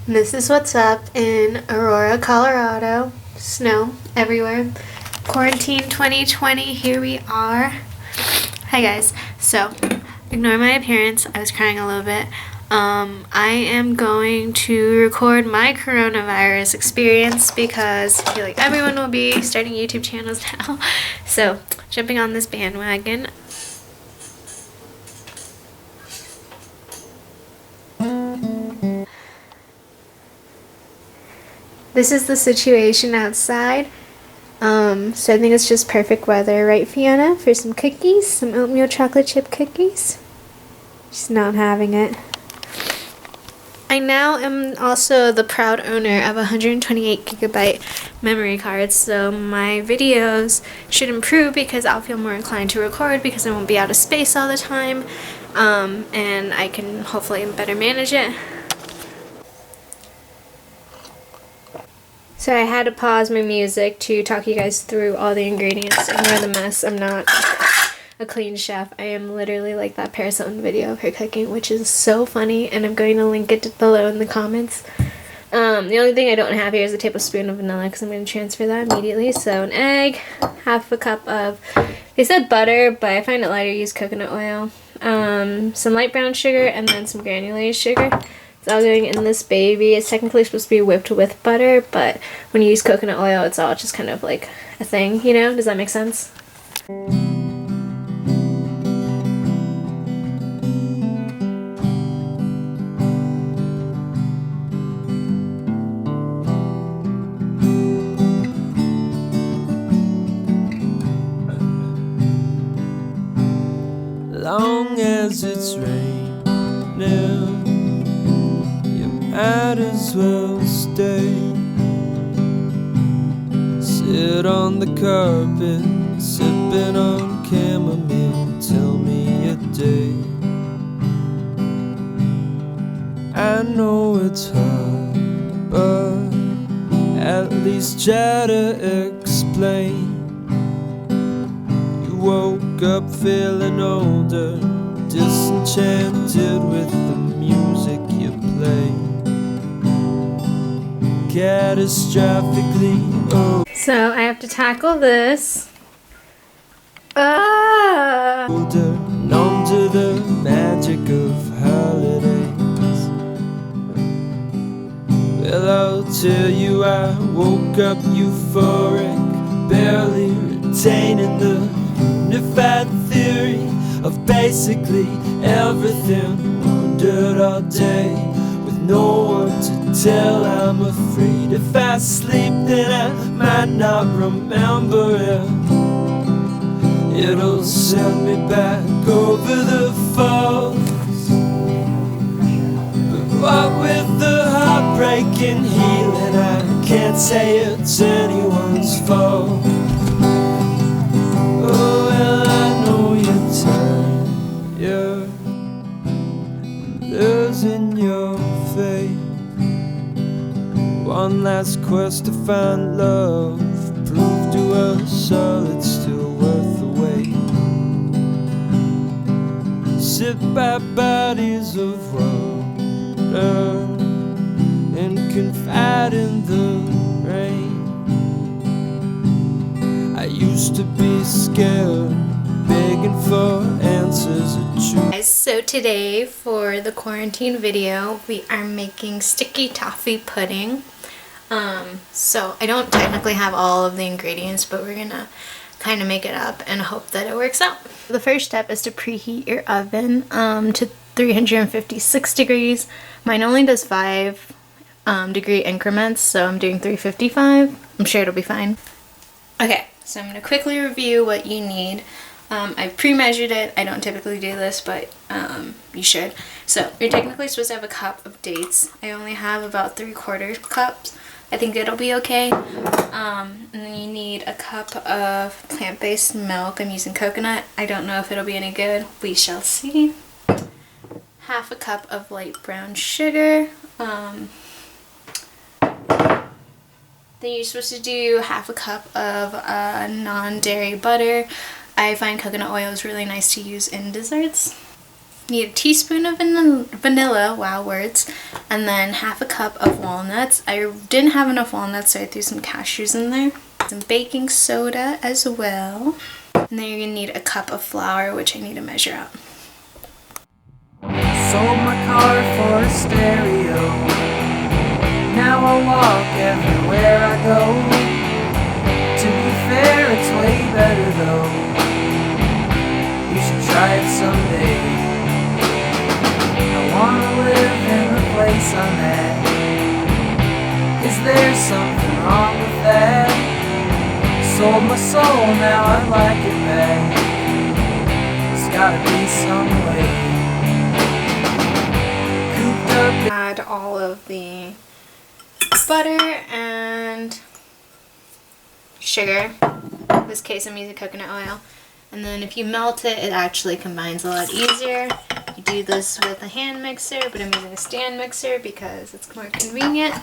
This is what's up in Aurora, Colorado. Snow everywhere. Quarantine 2020, here we are. Hi guys. So, ignore my appearance. I was crying a little bit. I am going to record my coronavirus experience because I feel like everyone will be starting YouTube channels now. So, jumping on this bandwagon. This is the situation outside. So I think it's just perfect weather, right, Fiona? For some cookies, some oatmeal chocolate chip cookies. She's not having it. I now am also the proud owner of 128 gigabyte memory cards, so my videos should improve because I'll feel more inclined to record because I won't be out of space all the time, and I can hopefully better manage it. So I had to pause my music to talk you guys through all the ingredients. Ignore the mess. I'm not a clean chef. I am literally like that Paris Hilton video of her cooking, which is so funny, and I'm going to link it below in the comments. The only thing I don't have here is a tablespoon of vanilla because I'm going to transfer that immediately. So an egg, half a cup of, they said butter, but I find it lighter to use coconut oil, some light brown sugar, and then some granulated sugar. It's all going in this baby. It's technically supposed to be whipped with butter, but when you use coconut oil, it's all just kind of like a thing, you know? Does that make sense? Long as it's raining, might as well stay. Sit on the carpet, sipping on chamomile. Tell me a day. I know it's hard, but at least try to explain. You woke up feeling older, disenchanted with the music you play. Catastrophically So I have to tackle this. older, numb to the magic of holidays. Well, I'll tell you, I woke up euphoric, barely retaining the unified theory of basically everything. Wondered all day, no one to tell. I'm afraid if I sleep then I might not remember it. It'll send me back over the falls. But what with the heartbreaking healing, I can't say it's anyone's fault. Oh well, I know you're tired, losing your faith. One last quest to find love, prove to us all it's still worth the wait. Sit by bodies of water and confide in the rain. I used to be scared, begging for answers of truth. So today for the quarantine video, we are making sticky toffee pudding. So I don't technically have all of the ingredients, but we're gonna kind of make it up and hope that it works out. The first step is to preheat your oven to 356 degrees. Mine only does 5 degree increments, so I'm doing 355. I'm sure it'll be fine. Okay, so I'm gonna quickly review what you need. I pre-measured it. I don't typically do this, but you should. So you're technically supposed to have a cup of dates. I only have about 3/4 cups. I think it'll be okay. And then you need a cup of plant-based milk. I'm using coconut. I don't know if it'll be any good. We shall see. Half a cup of light brown sugar. Then you're supposed to do half a cup of non-dairy butter. I find coconut oil is really nice to use in desserts. Need a teaspoon of vanilla, wow words, and then half a cup of walnuts. I didn't have enough walnuts, so I threw some cashews in there. Some baking soda as well. And then you're gonna need a cup of flour, which I need to measure out. Sold my car for a stereo. Now I walk everywhere I go. To be fair, it's way better though. You should try it someday. I wanna live in the place I'm at. Is there something wrong with that? Sold my soul, now I'd like it back. There's gotta be some way. Cooped up. Add all of the butter and sugar. In this case I'm using coconut oil. And then if you melt it, it actually combines a lot easier. You do this with a hand mixer, but I'm using a stand mixer because it's more convenient.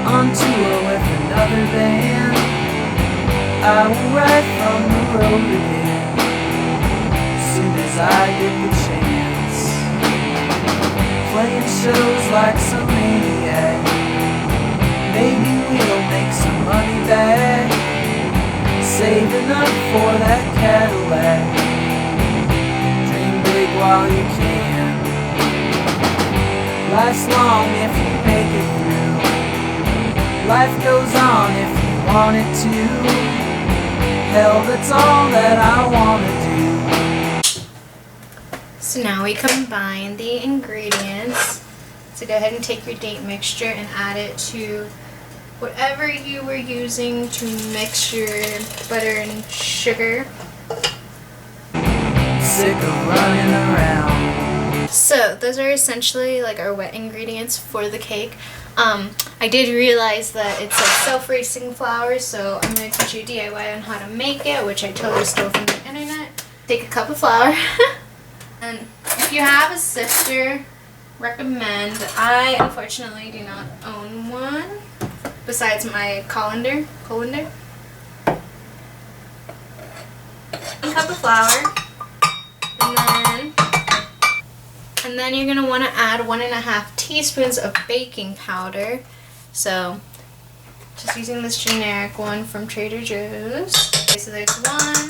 On tour with another band, I will ride from the road again, soon as I get the chance. Playing shows like some maniac, maybe we'll make some money back. Saving up for that Cadillac, dream big while you can. Life's long if you make it through. Life goes on if you want it to. Hell, that's all that I want to do. So now we combine the ingredients. So go ahead and take your date mixture and add it to whatever you were using to mix your butter and sugar. Sick of running around. So those are essentially like our wet ingredients for the cake. I did realize that it's like self-raising flour, so I'm going to teach you a DIY on how to make it, which I totally stole from the internet. Take a cup of flour, and if you have a sifter, recommend. I unfortunately do not own one, besides my colander. 1 cup of flour, and then you're going to want to add 1.5 teaspoons of baking powder. So just using this generic one from Trader Joe's. Okay, so there's 1.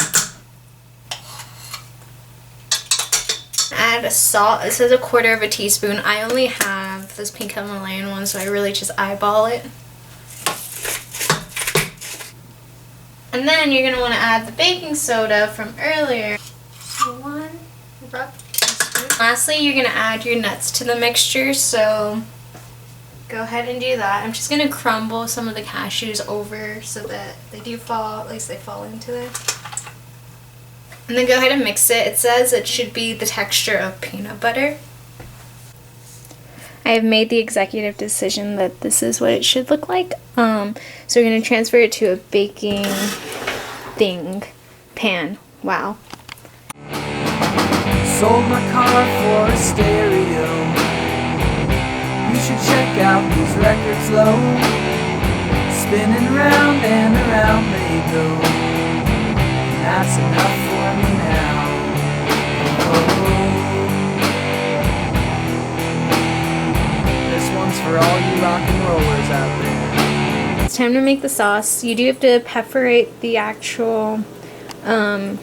Add salt. It says 1/4 teaspoon. I only have this pink Himalayan one, so I really just eyeball it. And then you're going to want to add the baking soda from earlier. 1 rough teaspoon. Lastly, you're going to add your nuts to the mixture, so go ahead and do that. I'm just going to crumble some of the cashews over so that they do fall, at least they fall into it. And then go ahead and mix it. It says it should be the texture of peanut butter. I have made the executive decision that this is what it should look like. So we're going to transfer it to a baking pan. Wow. Sold my car for a stereo. You should check out these records low. Spinning round and around they go. That's enough for me now. This one's for all you rock and rollers out there. It's time to make the sauce. You do have to perforate the actual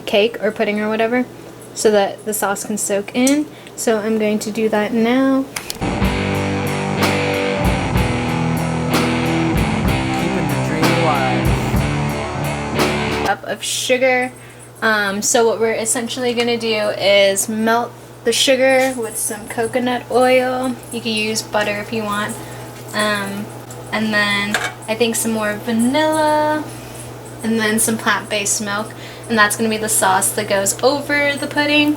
cake or pudding or whatever so that the sauce can soak in. So I'm going to do that now. Keeping the dream alive. Cup of sugar. So what we're essentially going to do is melt the sugar with some coconut oil. You can use butter if you want. And then I think some more vanilla, and then some plant-based milk, and that's going to be the sauce that goes over the pudding.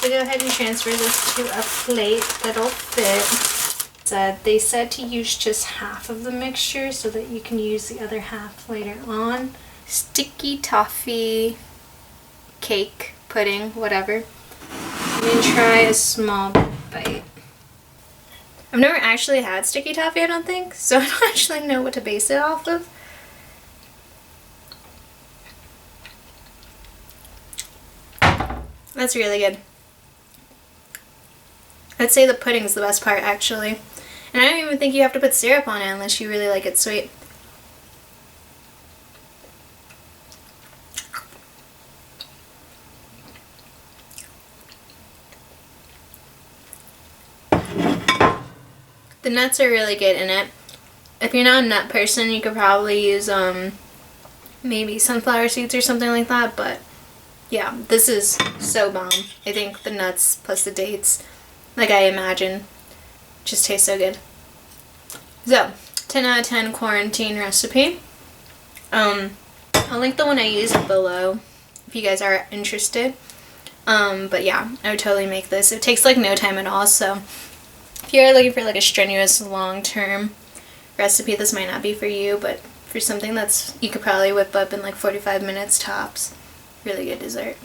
So go ahead and transfer this to a plate that'll fit. They said to use just half of the mixture so that you can use the other half later on. Sticky toffee cake, pudding, whatever. I'm going to try a small bite. I've never actually had sticky toffee, I don't think, so I don't actually know what to base it off of. That's really good. I'd say the pudding's the best part, actually. And I don't even think you have to put syrup on it unless you really like it sweet. The nuts are really good in it. If you're not a nut person, you could probably use maybe sunflower seeds or something like that, but yeah, this is so bomb. I think the nuts plus the dates, like I imagine, just taste so good. So, 10 out of 10 quarantine recipe. I'll link the one I used below if you guys are interested. But yeah, I would totally make this. It takes like no time at all, so if you're looking for like a strenuous long-term recipe, this might not be for you, but for something that's you could probably whip up in like 45 minutes tops. Really good dessert.